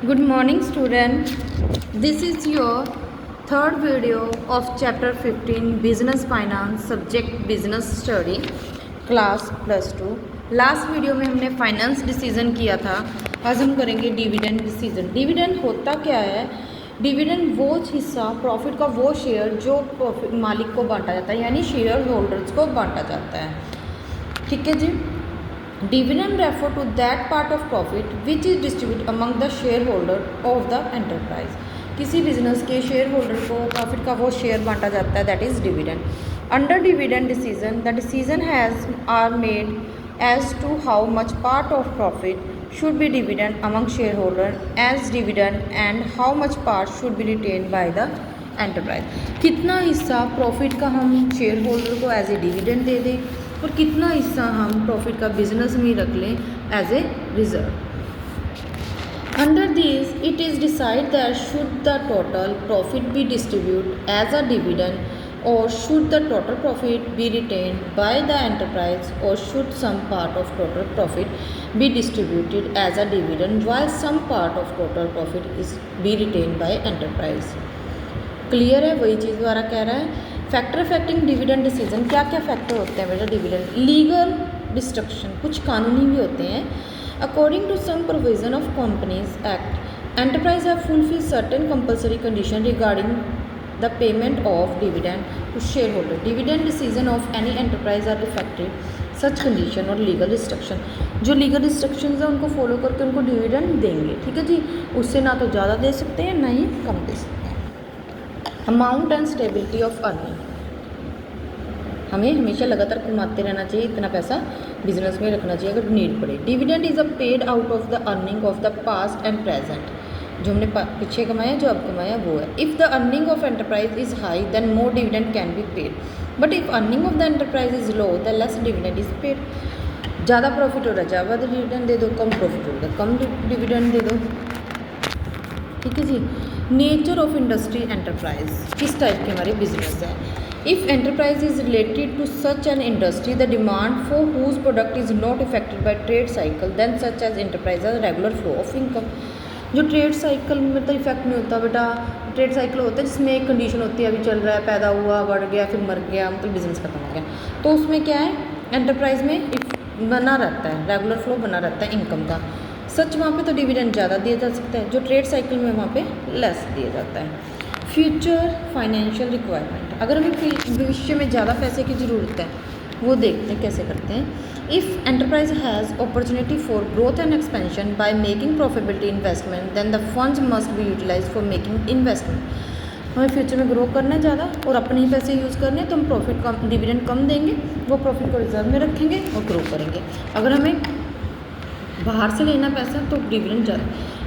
Good morning, student. This is your third video of chapter 15 Business Finance, subject Business Study, class +2. Last video में हमने finance decision किया था. आज हम करेंगे डिविडेंड डिसीजन. डिविडेंड होता क्या है? डिविडेंड वो हिस्सा प्रॉफिट का वो शेयर जो मालिक को बांटा जाता है, यानी शेयर होल्डर्स को बांटा जाता है. ठीक है जी. Dividend refer to that part of profit which is distributed among the shareholder of the enterprise. किसी बिजनेस के शेयर होल्डर को प्रॉफिट का वो शेयर बांटा जाता है, that is dividend. Under dividend decision the decision has are made as to how much part of profit should be dividend among shareholder as dividend and how much part should be retained by the enterprise. कितना हिस्सा profit का हम share holder को as a dividend दे दें और कितना हिस्सा हम प्रॉफिट का बिजनेस में रख लें as a reserve. Under these, it is decided that should the total profit be distributed as a dividend or should the total profit be retained by the enterprise or should some part of total profit be distributed as a dividend while some part of total profit is be retained by enterprise. Clear है? वही चीज़ द्वारा कह रहा है. Factor affecting dividend decision. क्या क्या factor होते हैं बेटा डिविडेंड? लीगल डिस्ट्रक्शन, कुछ कानूनी भी होते हैं. According to some provision of companies act enterprise have fulfil certain compulsory condition regarding the payment of dividend to share holder. Dividend decision of any enterprise are effected such condition और legal restriction. जो legal restriction है उनको follow करके उनको dividend देंगे. ठीक है जी. उससे ना तो ज़्यादा दे सकते हैं ना ही कम दे सकते हैं. Amount and stability of earning. हमें हमेशा लगातार कमाते रहना चाहिए, इतना पैसा बिजनेस में रखना चाहिए अगर नीड पड़े. Dividend is a paid out of the earning of the past and present. जो हमने पीछे कमाया, जो अब कमाया वो है. If the earning of enterprise is high then more dividend can be paid, but if earning of the enterprise is low the less dividend is paid. ज़्यादा प्रॉफिट हो रहा है ज़्यादा डिविडेंड दे दो, कम प्रॉफिट हो रहा है कम डिविडेंड दे दो. ठीक है जी. नेचर ऑफ इंडस्ट्री एंटरप्राइज, किस टाइप के हमारे बिजनेस हैं. If enterprise is related to such an industry the demand for whose product is not effected by trade cycle then such as enterprise are regular flow of income. जो trade cycle में तो effect नहीं होता बेटा. Trade cycle होता है जिसमें एक कंडीशन होती है, अभी चल रहा है, पैदा हुआ, बढ़ गया, फिर मर गया, मतलब बिजनेस खत्म हो गया. तो उसमें क्या है, एंटरप्राइज में बना रहता है, रेगुलर फ्लो बना रहता है इनकम का. सच वहाँ पे तो डिविडेंड ज़्यादा दिया जा सकता है, जो ट्रेड साइकिल में वहाँ पे लेस दिया जाता है. Future financial requirement. अगर हमें भविष्य में ज़्यादा पैसे की ज़रूरत है वो देखते हैं कैसे करते हैं. If enterprise has opportunity for growth and expansion by making profitability investment then the funds must be utilise for making investment. हमें फ्यूचर में ग्रो करना है ज़्यादा और अपने ही पैसे यूज़ करने हैं तो हम प्रॉफिट कम, डिविडेंड कम देंगे, वो प्रॉफिट को रिजर्व में रखेंगे और ग्रो करेंगे. अगर हमें बाहर से लेना पैसा तो डिविडेंड ज़्यादा.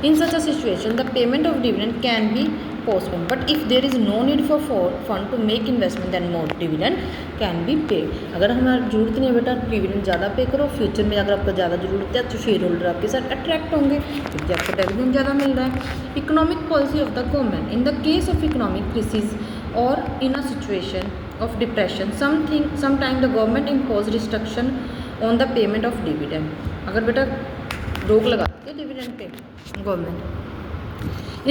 In such a situation the payment of dividend can be postpone, but if there is no need for fund to make investment then more dividend can be paid. अगर हमारी जरूरत नहीं है बेटा डिविडेंड ज़्यादा पे करो, फ्यूचर में अगर आपको ज़्यादा ज़रूरत है तो शेयर होल्डर आपके साथ अट्रैक्ट होंगे क्योंकि आपको डिविडेंड ज़्यादा मिल रहा है. Economic policy of the government. In the case of economic crisis और in a situation of depression sometime the government impose restriction on the payment of dividend. अगर बेटा रोक लगाते हैं डिविडेंड पे government.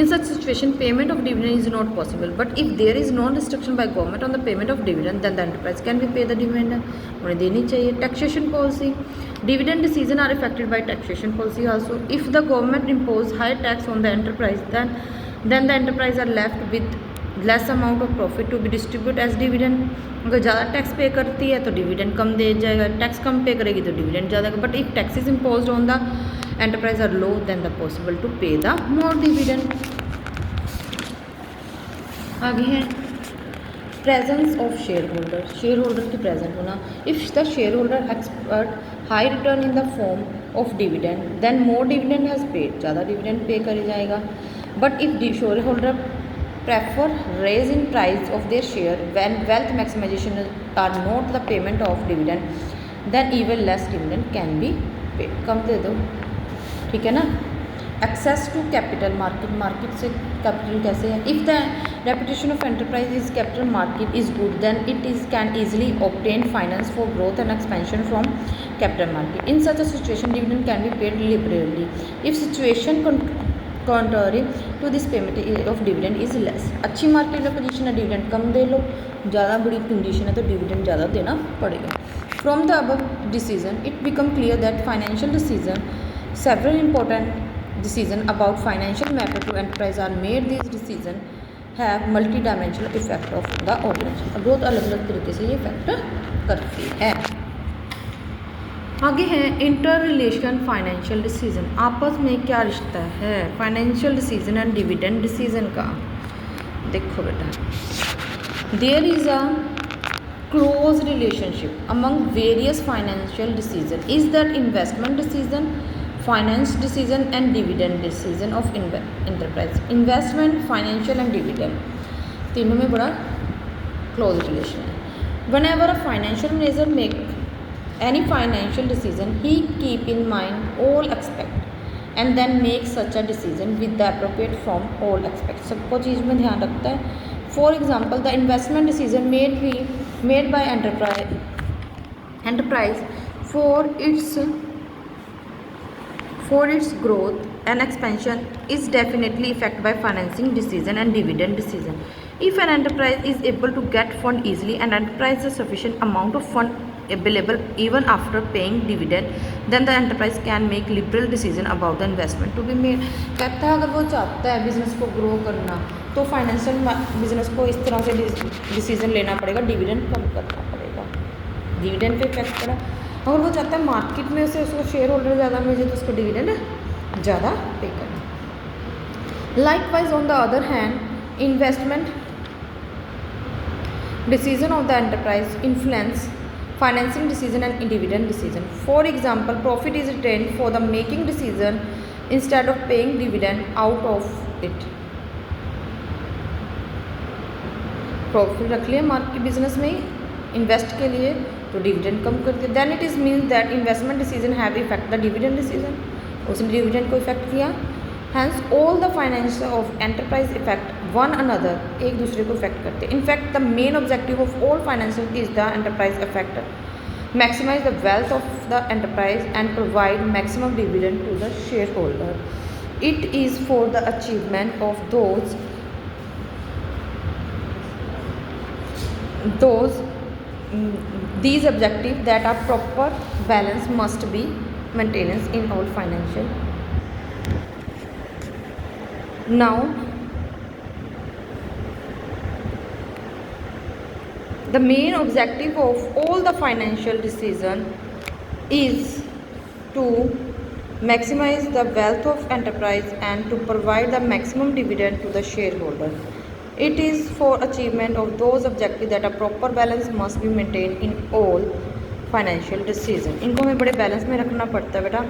In such situation, payment of dividend is not possible. But if there is no restriction by government on the payment of dividend, then the enterprise can be pay the dividend. उन्हें देनी चाहिए. Taxation policy. Dividend decision are affected by taxation policy also. If the government impose high tax on the enterprise, then the enterprise are left with less amount of profit to be distributed as dividend. अगर ज़्यादा tax पे करती है तो dividend कम दे जाएगा, tax कम पे करेगी तो डिविडेंड ज़्यादा. But if taxes imposed on the enterprise are low then the possible to pay the more dividend. आगे है presence of share holder. Share holder की प्रेजेंट होना. If the share holder expert high return in the form of dividend then more dividend has paid. ज़्यादा dividend pay कर जाएगा. But if share holder prefer raise in price of their share when wealth maximization are not the payment of dividend then even less dividend can be paid. कम दे दो. ठीक है ना. Access to capital market. Market से capital कैसे है. If the reputation of enterprise is capital market is good then it is can easily obtain finance for growth and expansion from capital market. In such a situation dividend can be paid liberally. If situation contrary to this payment of dividend is less. अच्छी market position है, dividend कम दे लो, ज़्यादा बुरी condition है तो dividend ज़्यादा देना पड़ेगा। From the above decision it become clear that financial decision several important decision about financial matter to enterprise are made. This decision have multi dimensional effect of the organisation. बहुत अलग अलग तरीके से ये इफेक्ट करती है। आगे है इंटर रिलेशन फाइनेंशियल डिसीजन। आपस में क्या रिश्ता है financial decision and dividend decision का? देखो बेटा, there is a close relationship among various financial decision is that investment decision, finance decision and dividend decision of enterprise. Investment, financial and dividend तीनों में बड़ा क्लोज रिलेशन है। Whenever a financial manager make any financial decision he keep in mind all aspect and then make such a decision with the appropriate from all aspects। सबको चीज़ में ध्यान रखता है। For example, the investment decision made by enterprise for its growth and expansion is definitely affected by financing decision and dividend decision। If an enterprise is able to get fund easily and enterprise a sufficient amount of fund available even after paying dividend, then the enterprise can make liberal decision about the investment to be made। कहता है अगर वो चाहता है business को grow करना तो financial business को इस तरह से डिसीजन लेना पड़ेगा, डिविडेंड कम करना पड़ेगा, डिविडेंड पे इफेक्ट पड़ा। अगर वो चाहता है मार्केट में से उसको शेयर होल्डर ज़्यादा मिल जाए तो उसको डिविडेंड ज़्यादा पे करना। Likewise on the other hand investment decision of the enterprise influence financing decision and dividend decision। For example, profit is retained for the making decision instead of paying dividend out of it। Profit रख लिया market business में invest के लिए तो dividend कम कर दिया। Then it is means that investment decision have effect the dividend decision, उसने डिविडेंड को इफेक्ट किया। Hence all the finance of enterprise effect one another, एक दूसरे को इफेक्ट करते हैं। In fact the main objective of all financial is the enterprise effect maximise the wealth of the enterprise and provide maximum dividend to the share holder. It is for the achievement of these objectives that a proper balance must be maintained in all financial। Now the main objective of all the financial decision is to maximize the wealth of enterprise and to provide the maximum dividend to the shareholder। It is for achievement of those objectives that a proper balance must be maintained in all financial decision. इनको हमें बड़े balance में रखना पड़ता है बेटा।